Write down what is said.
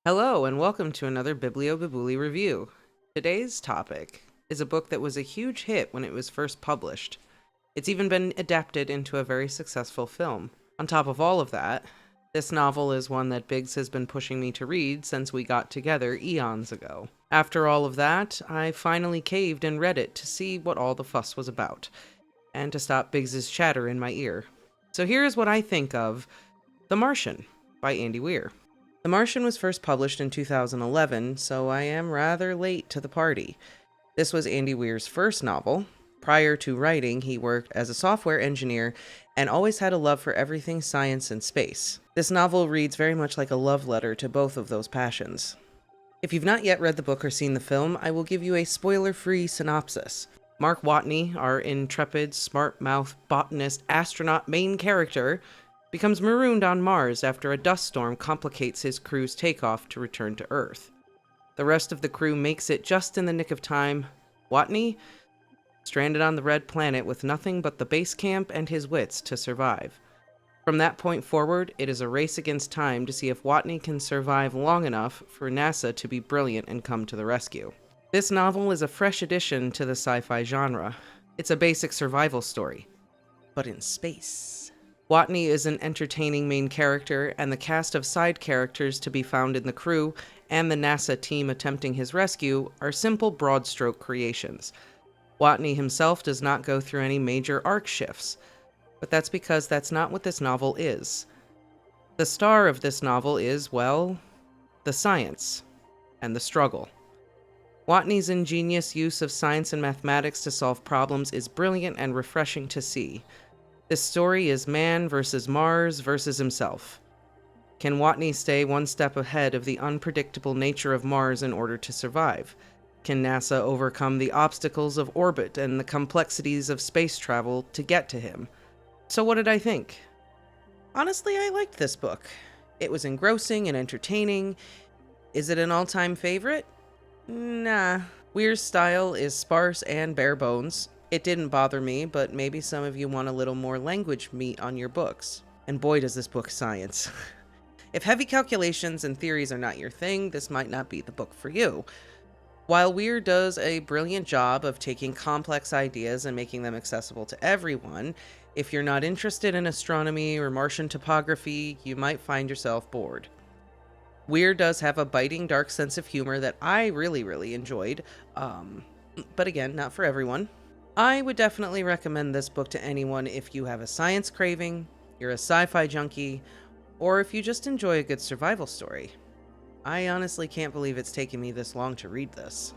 Hello, and welcome to another BiblioBibuli review. Today's topic is a book that was a huge hit when it was first published. It's even been adapted into a very successful film. On top of all of that, this novel is one that Biggs has been pushing me to read since we got together eons ago. After all of that, I finally caved and read it to see what all the fuss was about, and to stop Biggs's chatter in my ear. So here's what I think of The Martian by Andy Weir. The Martian was first published in 2011, so I am rather late to the party. This was Andy Weir's first novel. Prior to writing, he worked as a software engineer and always had a love for everything science and space. This novel reads very much like a love letter to both of those passions. If you've not yet read the book or seen the film, I will give you a spoiler-free synopsis. Mark Watney, our intrepid, smart-mouthed botanist astronaut main character, becomes marooned on Mars after a dust storm complicates his crew's takeoff to return to Earth. The rest of the crew makes it just in the nick of time. Watney, stranded on the red planet with nothing but the base camp and his wits to survive. From that point forward, it is a race against time to see if Watney can survive long enough for NASA to be brilliant and come to the rescue. This novel is a fresh addition to the sci-fi genre. It's a basic survival story, but in space. Watney is an entertaining main character, and the cast of side characters to be found in the crew and the NASA team attempting his rescue are simple broad-stroke creations. Watney himself does not go through any major arc shifts, but that's because that's not what this novel is. The star of this novel is, well, the science and the struggle. Watney's ingenious use of science and mathematics to solve problems is brilliant and refreshing to see. This story is man versus Mars versus himself. Can Watney stay one step ahead of the unpredictable nature of Mars in order to survive? Can NASA overcome the obstacles of orbit and the complexities of space travel to get to him? So what did I think? Honestly, I liked this book. It was engrossing and entertaining. Is it an all-time favorite? Nah. Weir's style is sparse and bare bones. It didn't bother me, but maybe some of you want a little more language meat on your books. And boy, does this book science. If heavy calculations and theories are not your thing, this might not be the book for you. While Weir does a brilliant job of taking complex ideas and making them accessible to everyone, if you're not interested in astronomy or Martian topography, you might find yourself bored. Weir does have a biting, dark sense of humor that I really enjoyed, but again, not for everyone. I would definitely recommend this book to anyone if you have a science craving, you're a sci-fi junkie, or if you just enjoy a good survival story. I honestly can't believe it's taken me this long to read this.